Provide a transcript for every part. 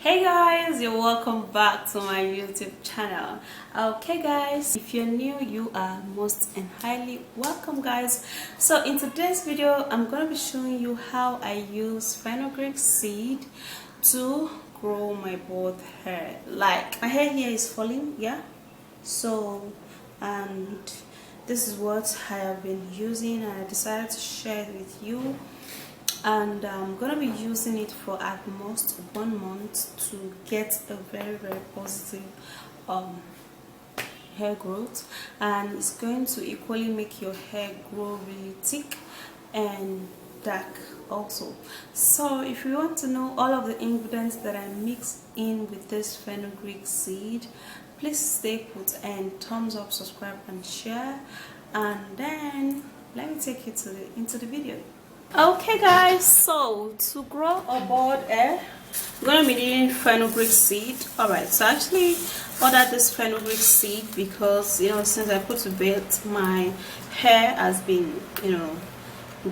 Hey guys, you're welcome back to my YouTube channel. Okay guys, if you're new, you are most and highly welcome guys. So in today's video, I'm going to be showing you how I use fenugreek seed to grow my both hair. Like my hair here is falling, yeah. So and this is what I have been using, and I decided to share it with you. And I'm gonna be using it for at most 1 month to get a very positive hair growth, and it's going to equally make your hair grow really thick and dark also. So if you want to know all of the ingredients that I mix in with this fenugreek seed, please stay put and thumbs up, subscribe and share, and then let me take you into the video. Okay guys, so to grow a bald hair, I'm gonna be needing fenugreek seed. Alright, so I actually ordered this fenugreek seed because since I put to bed, my hair has been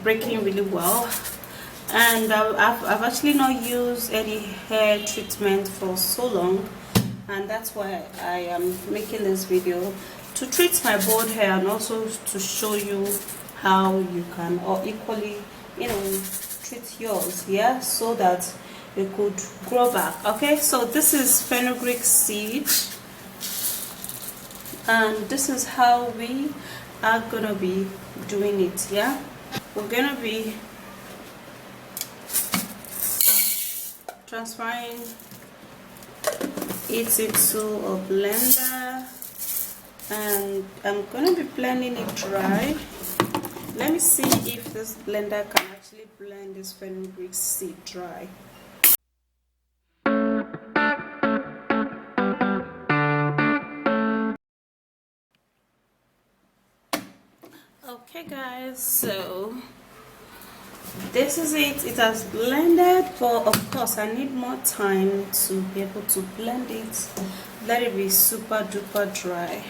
breaking really well, and I've actually not used any hair treatment for so long, and that's why I am making this video to treat my bald hair and also to show you how you can equally treat yours, yeah, so that it could grow back. Okay, so this is fenugreek seed, and this is how we are gonna be doing it. Yeah, we're gonna be transferring it into a blender, and I'm gonna be blending it dry. Let me see if this blender can actually blend this fenugreek seed dry. Okay guys, so this is it. It has blended, but of course I need more time to be able to blend it. Let it be super duper dry.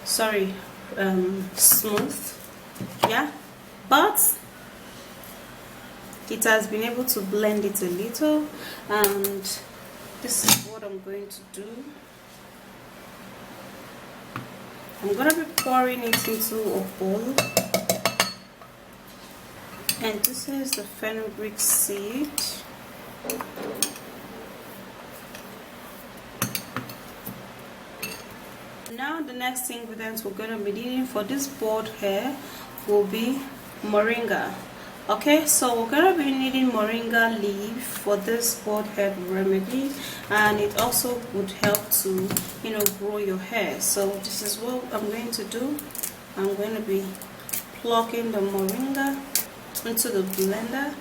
Sorry, smooth. Yeah, but it has been able to blend it a little, and this is what I'm going to do. I'm gonna be pouring it into a bowl, and this is the fenugreek seed. Now the next ingredients we're gonna be needing for this bald hair will be moringa. Okay, so we're gonna be needing moringa leaf for this bald head remedy, and it also would help to grow your hair. So this is what I'm going to do. I'm going to be plucking the moringa into the blender,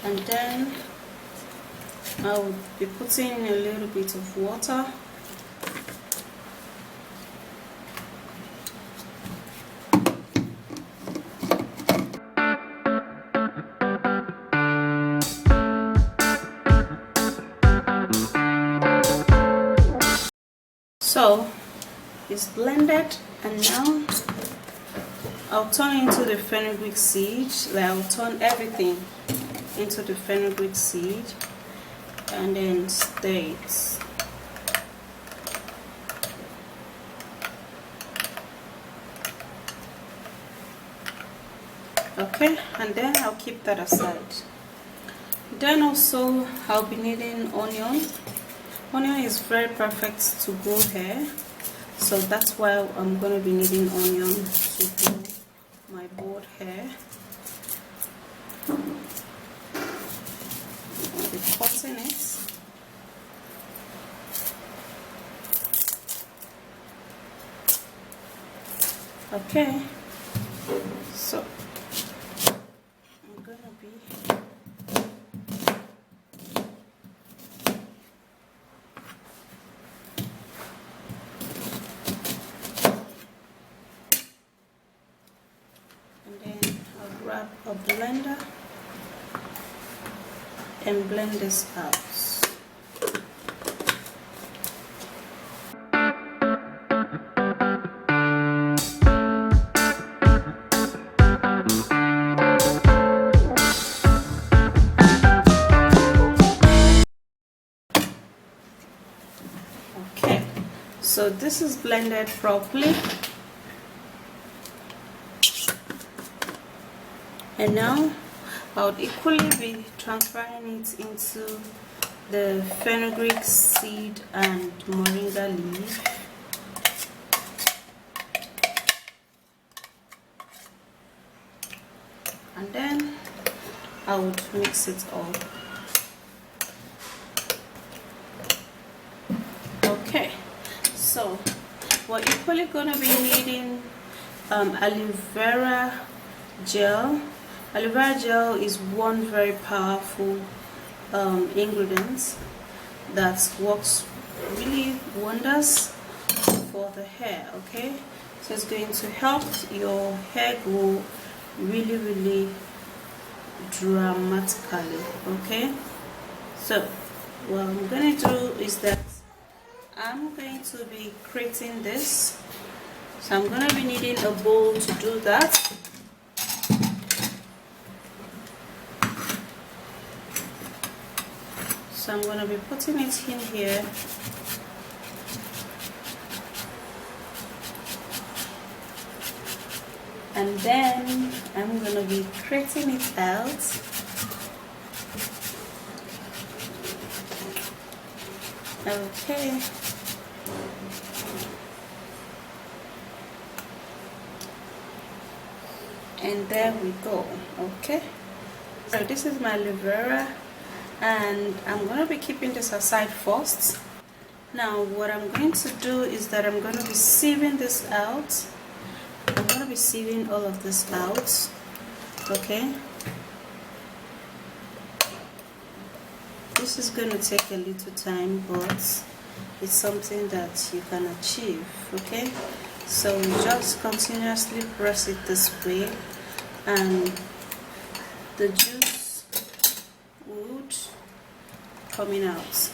and then I will be putting in a little bit of water. So it's blended, and now I'll turn into the fenugreek seed. I'll turn everything into the fenugreek seed and then stir it. Okay, and then I'll keep that aside. Then also I'll be needing onion. Onion is very perfect to grow hair, so that's why I'm going to be needing onion to grow my bald hair. I'll be cutting it. Okay, so I'm going to be grab a blender and blend this out. So this is blended properly, and now I would equally be transferring it into the fenugreek seed and moringa leaf. And then I would mix it all. Okay, so we're equally going to be needing aloe vera gel. Aloe vera gel is one very powerful ingredient that works really wonders for the hair. Okay, so it's going to help your hair grow really dramatically. Okay, so what I'm going to do is that I'm going to be creating this. So I'm going to be needing a bowl to do that. So I'm going to be putting it in here. And then I'm going to be creating it out. Okay. And there we go. Okay. So this is my aloe vera, and I'm going to be keeping this aside first. Now what I'm going to do is that I'm going to be sieving this out. I'm going to be sieving all of this out. Okay. This is going to take a little time, but it's something that you can achieve. Okay, so we just continuously press it this way, and the juice would coming out.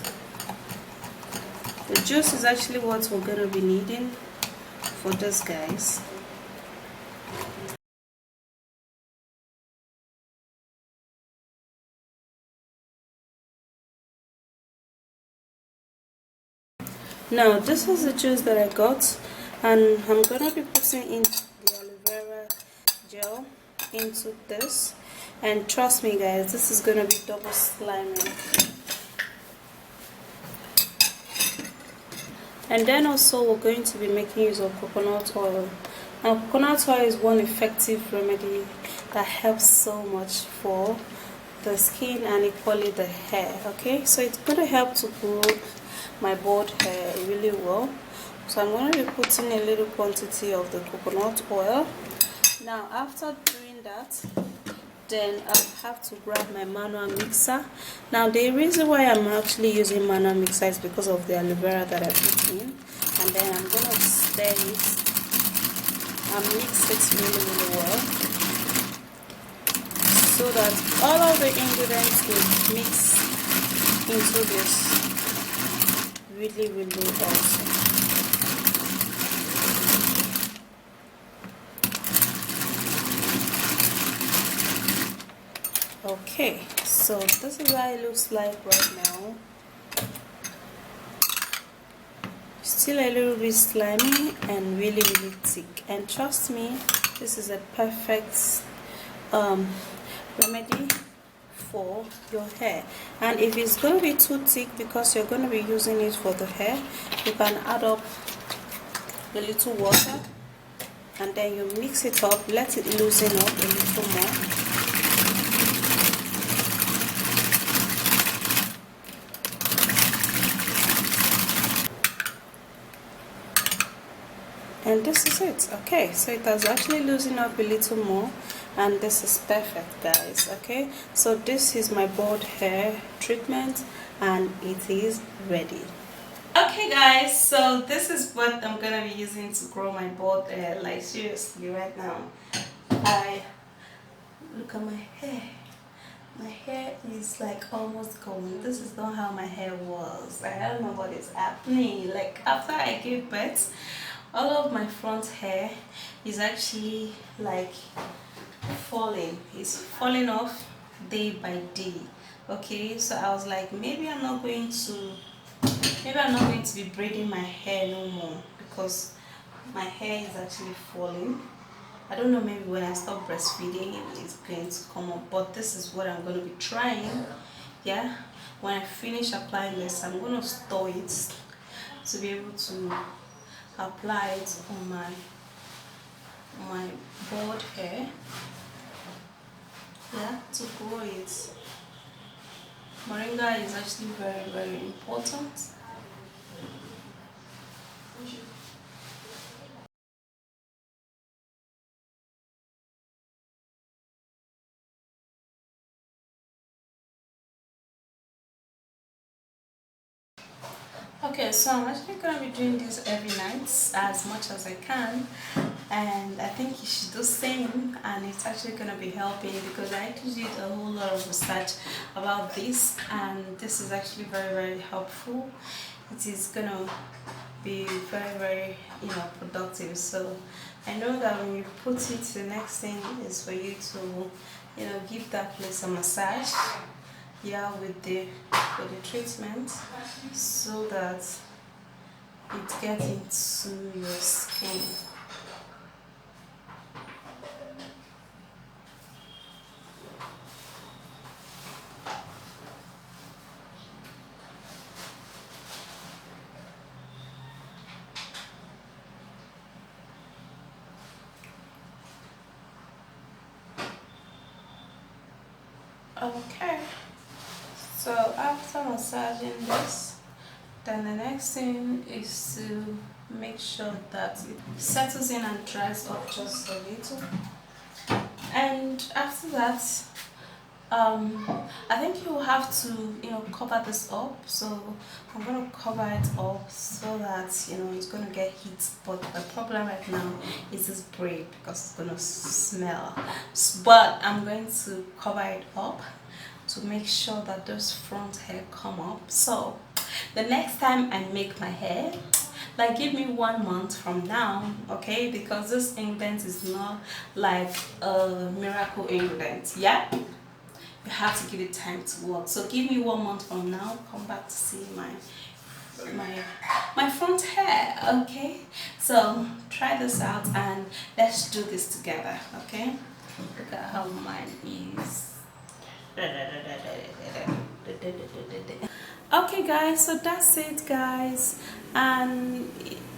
The juice is actually what we're going to be needing for this, guys. Now this is the juice that I got, and I'm gonna be putting in the aloe vera gel into this, and trust me guys, this is gonna be double slimy. And then also we're going to be making use of coconut oil. Now coconut oil is one effective remedy that helps so much for the skin and equally the hair. Okay, so it's gonna help to grow my bald hair really well. So I'm going to be putting a little quantity of the coconut oil. Now after doing that, then I'll have to grab my manual mixer. Now the reason why I'm actually using manual mixer is because of the aloe vera that I put in, and then I'm going to stir it and mix it really well, so that all of the ingredients will mix into this really awesome. Okay, so this is how it looks like right now. Still a little bit slimy and really thick, and trust me, this is a perfect remedy for your hair. And if it's going to be too thick because you're going to be using it for the hair, you can add up a little water, and then you mix it up, let it loosen up a little more. And this is it. Okay, so it has actually loosened up a little more, and this is perfect, guys. Okay, so this is my bald hair treatment, and it is ready. Okay guys, so this is what I'm gonna be using to grow my bald hair. Like seriously, right now, I look at my hair. My hair is like almost gone. This is not how my hair was. I don't know what is happening. Like after I gave birth, all of my front hair is actually like falling. It's falling off day by day. Okay, so I was like, maybe I'm not going to maybe I'm not going to be braiding my hair no more because my hair is actually falling. I don't know, maybe when I stop breastfeeding it's going to come up, but this is what I'm going to be trying. Yeah, when I finish applying this, I'm going to store it to be able to apply it on my bald hair. Yeah, to grow it. Moringa is actually very, very important. Okay, so I'm actually gonna be doing this every night as much as I can, and I think you should do the same. And it's actually gonna be helping because I actually did a whole lot of research about this, and this is actually very, very helpful. It is gonna be very, very productive. So I know that when you put it, the next thing is for you to give that place a massage, yeah, with the treatment, so that it gets into your skin. Okay, so after massaging this, then the next thing is to make sure that it settles in and dries up just a little. And after that, I think you will have to cover this up. So I'm going to cover it up so that it's going to get heat. But the problem right now is this braid because it's going to smell. But I'm going to cover it up to make sure that those front hair come up. So the next time I make my hair, like give me 1 month from now, okay, because this ingredient is not like a miracle ingredient. Yeah, you have to give it time to work. So give me 1 month from now, come back to see my front hair. Okay, so try this out and let's do this together. Okay, look at how mine is. Okay guys, so that's it guys, and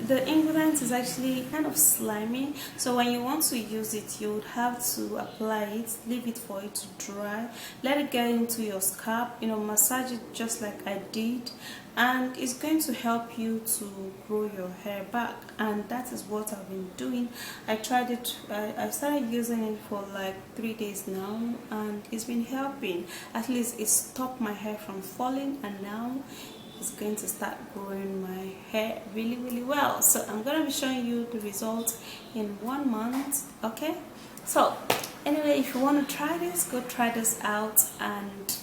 the ingredient is actually kind of slimy, so when you want to use it you would have to apply it, leave it for it to dry, let it get into your scalp, massage it just like I did, and it's going to help you to grow your hair back. And that is what I've been doing. I tried it, I started using it for like 3 days now, and it's been helping. At least it stopped my hair from falling, and now it's going to start growing my hair really, really well. So I'm going to be showing you the results in 1 month. Okay, so anyway, if you want to try this, go try this out, and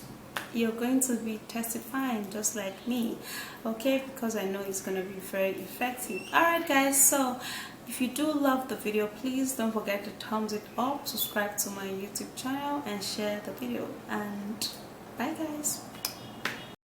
you're going to be testifying just like me, okay, because I know it's going to be very effective. Alright guys, so if you do love the video, please don't forget to thumbs it up, subscribe to my YouTube channel, and share the video. And bye guys.